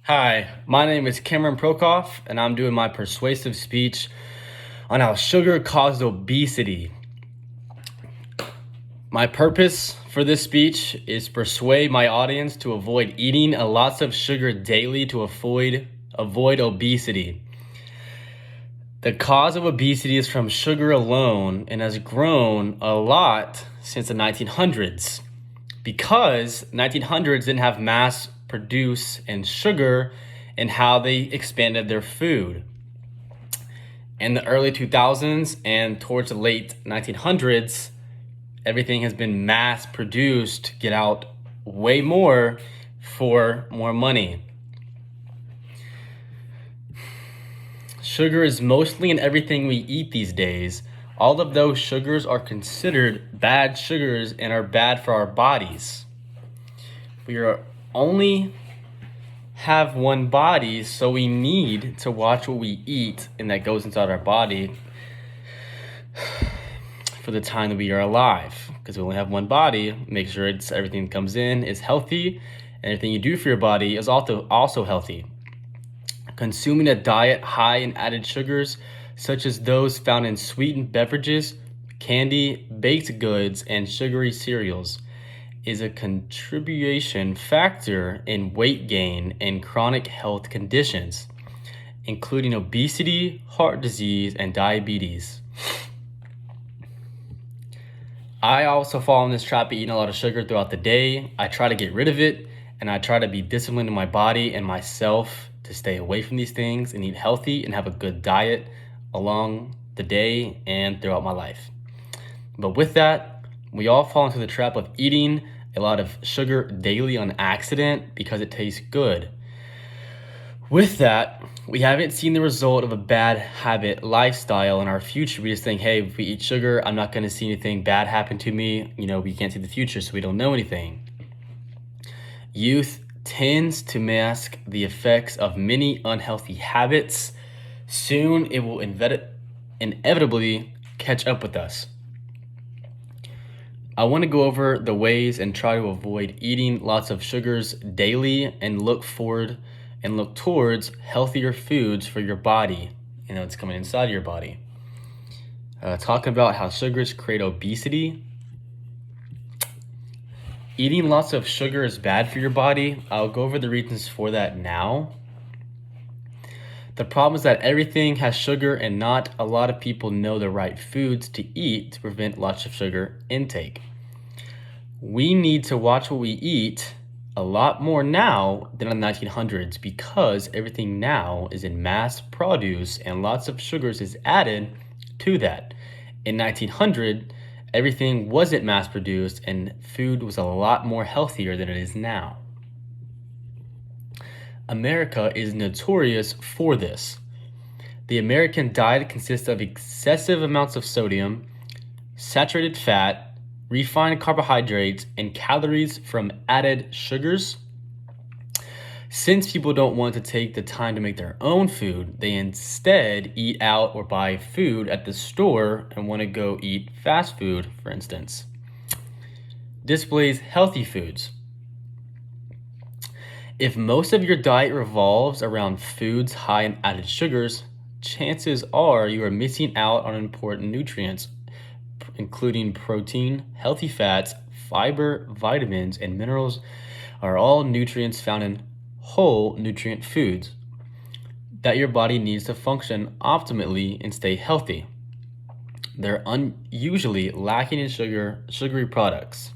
Hi, my name is Cameron Prokoff, and I'm doing my persuasive speech on how sugar causes obesity. My purpose for this speech is persuade my audience to avoid eating lots of sugar daily to avoid obesity. The cause of obesity is from sugar alone and has grown a lot since the 1900s because 1900s didn't have mass produce and sugar and how they expanded their food. In the early 2000s and towards the late 1900s, everything has been mass produced to get out way more for more money. Sugar is mostly in everything we eat these days. All of those sugars are considered bad sugars and are bad for our bodies. We are only have one body, so we need to watch what we eat and that goes inside our body for the time that we are alive, because we only have one body. Make sure everything that comes in is healthy and everything you do for your body is also healthy. Consuming a diet high in added sugars, such as those found in sweetened beverages, candy, baked goods, and sugary cereals, is a contribution factor in weight gain and chronic health conditions, including obesity, heart disease, and diabetes. I also fall in this trap of eating a lot of sugar throughout the day. I try to get rid of it, and I try to be disciplined in my body and myself to stay away from these things and eat healthy and have a good diet along the day and throughout my life. But with that, we all fall into the trap of eating a lot of sugar daily on accident because it tastes good. With that, we haven't seen the result of a bad habit lifestyle in our future. We just think, hey, if we eat sugar, I'm not going to see anything bad happen to me. We can't see the future, so we don't know anything. Youth tends to mask the effects of many unhealthy habits. Soon it will inevitably catch up with us. I want to go over the ways and try to avoid eating lots of sugars daily and look towards healthier foods for your body. It's coming inside of your body. Talking about how sugars create obesity. Eating lots of sugar is bad for your body. I'll go over the reasons for that now. The problem is that everything has sugar and not a lot of people know the right foods to eat to prevent lots of sugar intake. We need to watch what we eat a lot more now than in the 1900s because everything now is in mass produce and lots of sugars is added to that. In 1900, everything wasn't mass produced and food was a lot more healthier than it is now. America is notorious for this. The American diet consists of excessive amounts of sodium, saturated fat, refined carbohydrates, and calories from added sugars. Since people don't want to take the time to make their own food, they instead eat out or buy food at the store and want to go eat fast food, for instance. Displays healthy foods. If most of your diet revolves around foods high in added sugars, chances are you are missing out on important nutrients, including protein, healthy fats, fiber, vitamins, and minerals are all nutrients found in whole nutrient foods that your body needs to function optimally and stay healthy. They're usually lacking in sugary products.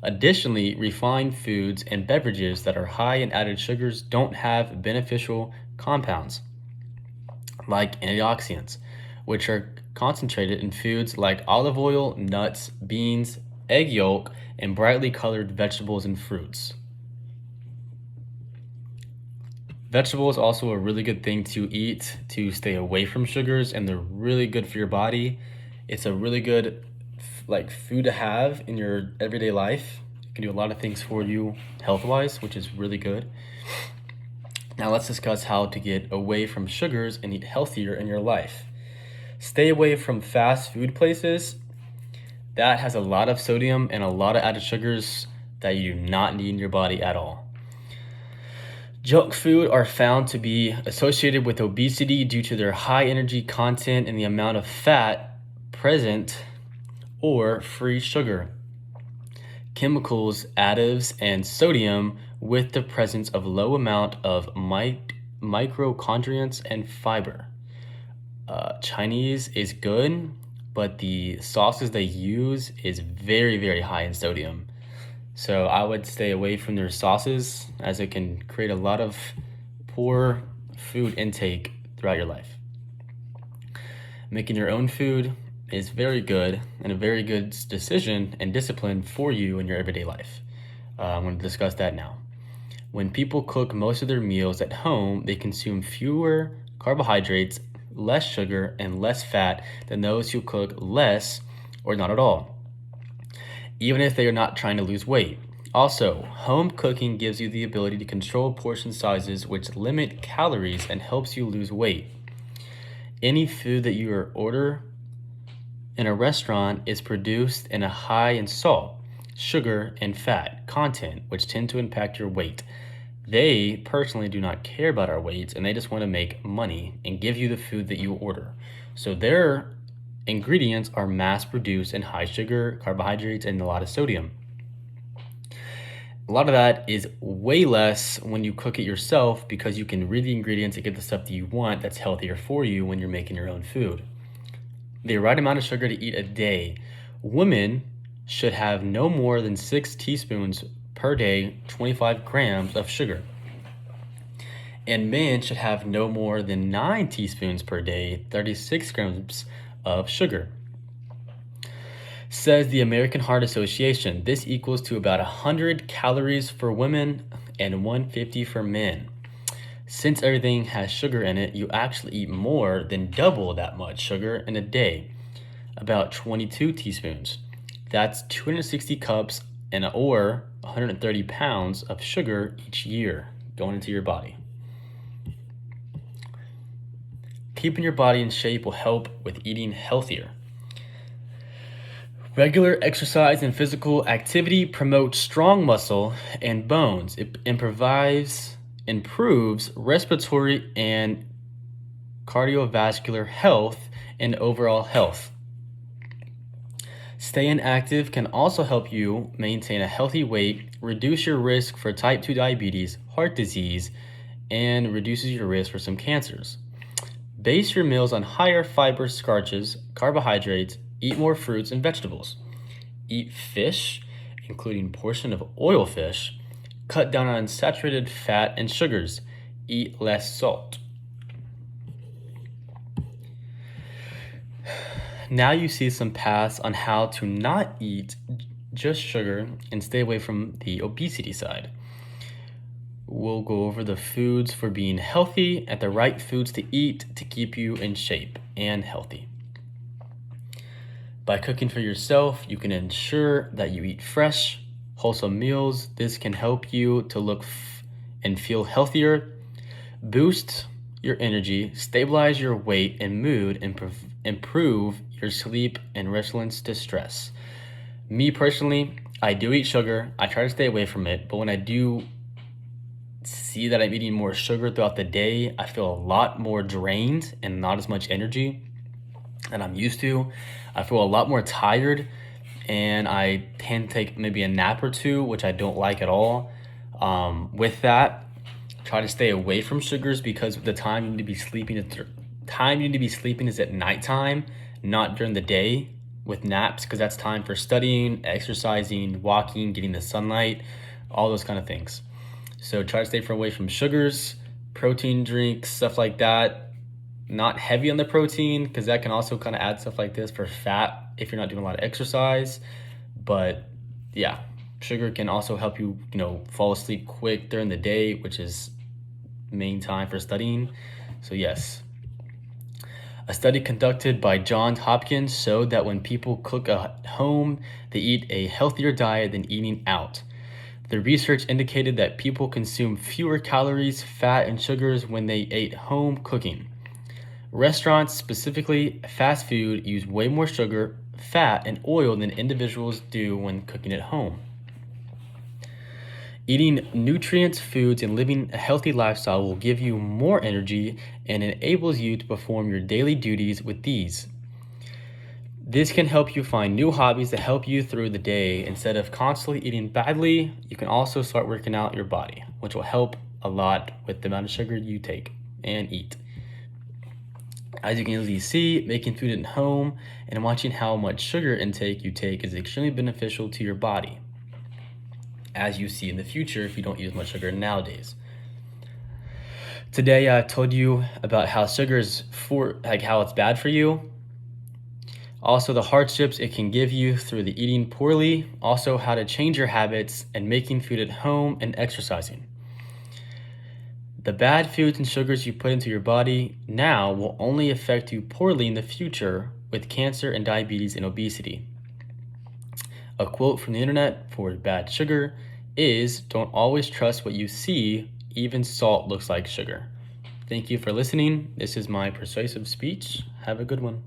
Additionally, refined foods and beverages that are high in added sugars don't have beneficial compounds like antioxidants, which are concentrated in foods like olive oil, nuts, beans, egg yolk, and brightly colored vegetables and fruits. Vegetables also a really good thing to eat to stay away from sugars, and they're really good for your body. It's a really good food to have in your everyday life. It can do a lot of things for you health-wise, which is really good. Now let's discuss how to get away from sugars and eat healthier in your life. Stay away from fast food places. That has a lot of sodium and a lot of added sugars that you do not need in your body at all. Junk food are found to be associated with obesity due to their high energy content and the amount of fat present or free sugar, chemicals, additives, and sodium with the presence of low amount of micronutrients and fiber. Chinese is good, but the sauces they use is very, very high in sodium. So I would stay away from their sauces as it can create a lot of poor food intake throughout your life. Making your own food is very good and a very good decision and discipline for you in your everyday life. I'm going to discuss that now. When people cook most of their meals at home, they consume fewer carbohydrates, less sugar, and less fat than those who cook less or not at all, even if they are not trying to lose weight. Also, home cooking gives you the ability to control portion sizes, which limit calories and helps you lose weight. Any food that you order in a restaurant is produced in a high in salt, sugar, and fat content, which tend to impact your weight. They personally do not care about our weights, and they just want to make money and give you the food that you order. So their ingredients are mass produced in high sugar, carbohydrates, and a lot of sodium. A lot of that is way less when you cook it yourself because you can read the ingredients and get the stuff that you want that's healthier for you when you're making your own food. The right amount of sugar to eat a day. Women should have no more than 6 teaspoons per day, 25 grams of sugar. And men should have no more than 9 teaspoons per day, 36 grams of sugar. Says the American Heart Association, this equals to about 100 calories for women and 150 for men. Since everything has sugar in it, you actually eat more than double that much sugar in a day, about 22 teaspoons. That's 260 cups or 130 pounds of sugar each year going into your body. Keeping your body in shape will help with eating healthier. Regular exercise and physical activity promotes strong muscle and bones. It improves respiratory and cardiovascular health and overall health. Staying active can also help you maintain a healthy weight, reduce your risk for type 2 diabetes, heart disease, and reduces your risk for some cancers. Base your meals on higher fiber starches, carbohydrates, eat more fruits and vegetables. Eat fish, including portion of oil fish. Cut down on saturated fat and sugars. Eat less salt. Now you see some paths on how to not eat just sugar and stay away from the obesity side. We'll go over the foods for being healthy and the right foods to eat to keep you in shape and healthy. By cooking for yourself, you can ensure that you eat fresh, wholesome meals. This can help you to look and feel healthier, boost your energy, stabilize your weight and mood, and improve your sleep and resilience to stress. Me personally, I do eat sugar. I try to stay away from it, but when I do see that I'm eating more sugar throughout the day, I feel a lot more drained and not as much energy than I'm used to. I feel a lot more tired, and I tend to take maybe a nap or two, which I don't like at all. With that, try to stay away from sugars because the time you need to be sleeping is at nighttime, not during the day with naps, because that's time for studying, exercising, walking, getting the sunlight, all those kind of things. So try to stay away from sugars, protein drinks, stuff like that. Not heavy on the protein, because that can also kind of add stuff like this for fat if you're not doing a lot of exercise. But yeah, sugar can also help you, fall asleep quick during the day, which is main time for studying. So yes. A study conducted by Johns Hopkins showed that when people cook at home, they eat a healthier diet than eating out. The research indicated that people consume fewer calories, fat, and sugars when they ate home cooking. Restaurants, specifically fast food, use way more sugar, fat, and oil than individuals do when cooking at home. Eating nutrient foods and living a healthy lifestyle will give you more energy and enables you to perform your daily duties with ease. This can help you find new hobbies that help you through the day. Instead of constantly eating badly, you can also start working out your body, which will help a lot with the amount of sugar you take and eat. As you can easily see, making food at home and watching how much sugar intake you take is extremely beneficial to your body, as you see in the future if you don't use much sugar nowadays. Today I told you about how sugar is how it's bad for you. Also, the hardships it can give you through the eating poorly. Also, how to change your habits and making food at home and exercising. The bad foods and sugars you put into your body now will only affect you poorly in the future with cancer and diabetes and obesity. A quote from the internet for bad sugar is, "Don't always trust what you see, even salt looks like sugar." Thank you for listening. This is my persuasive speech. Have a good one.